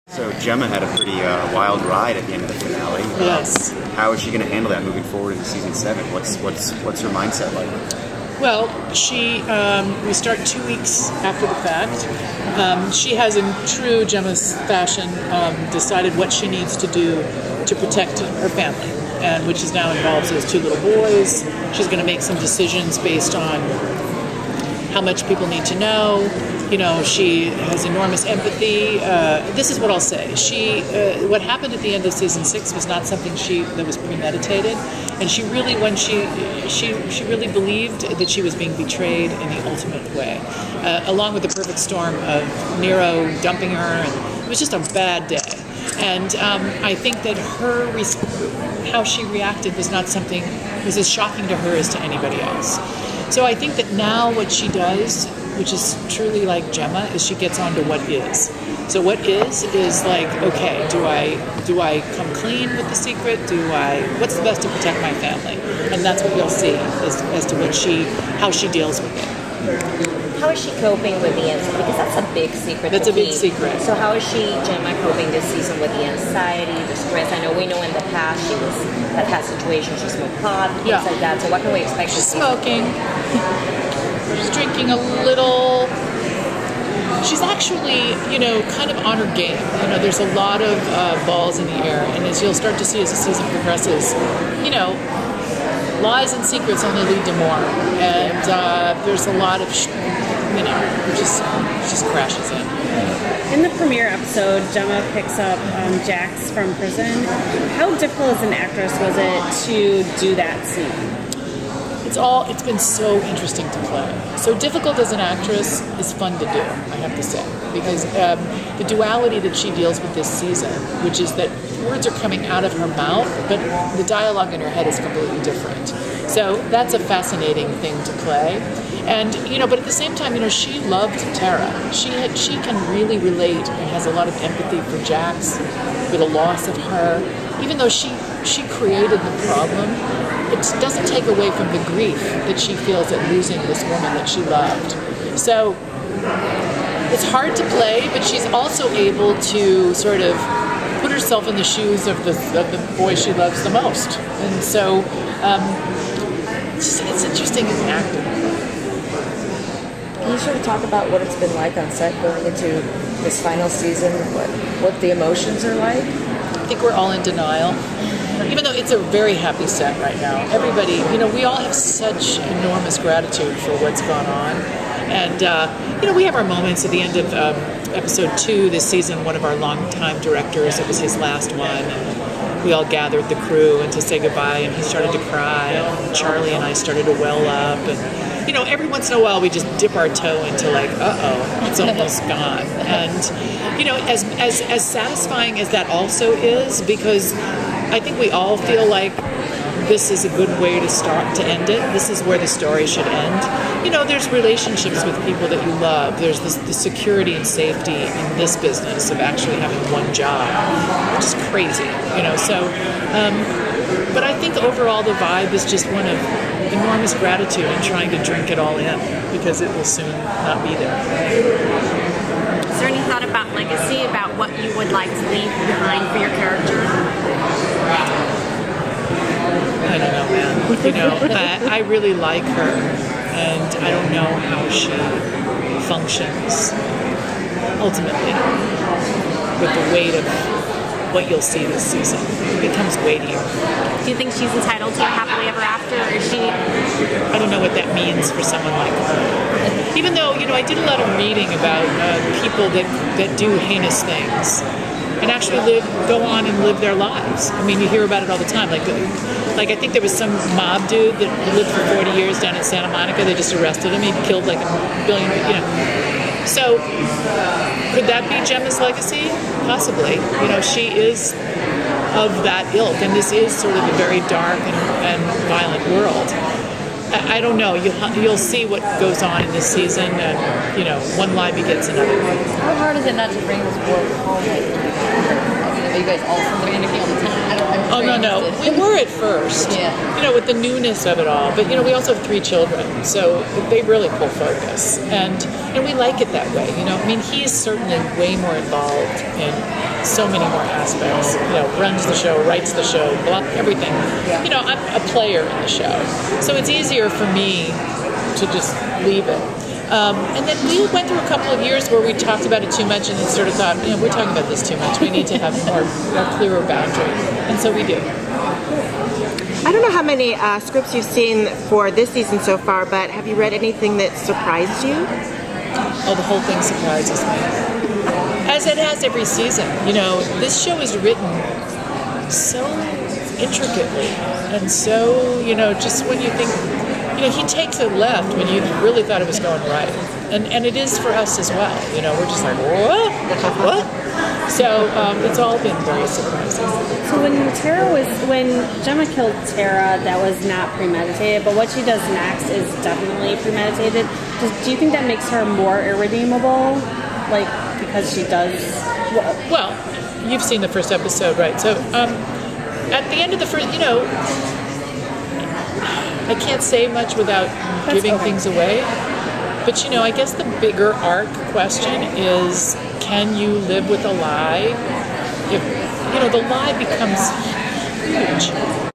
So Gemma had a pretty wild ride at the end of the finale. Yes. How is she going to handle that moving forward into season 7? What's her mindset like? Well, we start 2 weeks after the fact. She has, in true Gemma's fashion, decided what she needs to do to protect her family, and which is now involves those 2 little boys. She's going to make some decisions based on how much people need to know. You know, she has enormous empathy. This is what I'll say. What happened at the end of season 6 was not something that was premeditated, and she really, when she really believed that she was being betrayed in the ultimate way, along with the perfect storm of Nero dumping her, and it was just a bad day. And I think that how she reacted was not something was as shocking to her as to anybody else. So I think that now what she does, which is truly like Gemma, is she gets on to what is. So what is like, okay, do I come clean with the secret? What's the best to protect my family? And that's what you'll see as to how she deals with it. How is she coping with the anxiety? Because that's a big secret. That's a big secret. So how is Gemma, coping this season with the anxiety, the stress? I know we know in the past had had situations, she smoked pot, things like that. So what can we expect? She's smoking. She's drinking a little. She's actually, kind of on her game. There's a lot of balls in the air, and as you'll start to see as the season progresses, lies and secrets only lead to more, and there's a lot of, it just crashes in. In the premiere episode, Gemma picks up Jax from prison. How difficult as an actress was it to do that scene? It's been so interesting to play. So difficult as an actress is fun to do, I have to say, because the duality that she deals with this season, which is that words are coming out of her mouth, but the dialogue in her head is completely different. So that's a fascinating thing to play. And, but at the same time, she loved Tara. She can really relate and has a lot of empathy for Jax, for the loss of her. Even though she created the problem, it doesn't take away from the grief that she feels at losing this woman that she loved. So it's hard to play, but she's also able to sort of put herself in the shoes of the boy she loves the most. And so it's interesting as an actor. Can you sort of talk about what it's been like on set going into this final season, what the emotions are like? I think we're all in denial. Even though it's a very happy set right now. Everybody, we all have such enormous gratitude for what's gone on. And, we have our moments at the end of episode 2 this season. One of our longtime directors, it was his last one. And we all gathered the crew and to say goodbye, and he started to cry. And Charlie and I started to well up. And, every once in a while we just dip our toe into like, it's almost gone. And, as satisfying as that also is, because I think we all feel like this is a good way to end it. This is where the story should end. There's relationships with people that you love. There's the security and safety in this business of actually having one job, which is crazy, but I think overall the vibe is just one of enormous gratitude and trying to drink it all in, because it will soon not be there. Is there any thought about legacy, about what you would like to leave behind for your character? I don't know, man. I really like her, and I don't know how she functions ultimately with the weight of what you'll see this season. It becomes weightier. Do you think she's entitled to a happily ever after, or is she? I don't know what that means for someone like her. Even though, I did a lot of reading about people that do heinous things and actually go on and live their lives. I mean, you hear about it all the time. Like I think there was some mob dude that lived for 40 years down in Santa Monica. They just arrested him. He killed like a billion, So could that be Gemma's legacy? Possibly. She is of that ilk, and this is sort of a very dark and violent world. I don't know. You'll see what goes on in this season, and one lie begets another. How hard is it not to bring this world home? Are you guys all from the Anarchy all the time? No. We were at first. Yeah. With the newness of it all. But we also have 3 children, so they really pull focus. And And we like it that way, you know. I mean, he is certainly way more involved in so many more aspects. You know, runs the show, writes the show, blah, everything. You know, I'm a player in the show, so it's easier for me to just leave it. And then we went through a couple of years where we talked about it too much and then sort of thought, you know, we're talking about this too much. We need to have more clearer boundaries. And so we do. I don't know how many scripts you've seen for this season so far, but have you read anything that surprised you? Oh, the whole thing surprises me. As it has every season. You know, this show is written so intricately and so, you know, just when you think, you know, he takes it left when you really thought it was going right. And it is for us as well. You know, we're just like, what? What? So it's all been very surprising. So when Gemma killed Tara, that was not premeditated, but what she does next is definitely premeditated. Do you think that makes her more irredeemable? Like, because she does... Well, you've seen the first episode, right? So at the end of the first, you know, I can't say much without giving things away. But, you know, I guess the bigger arc question is, can you live with a lie? If, you know, the lie becomes huge.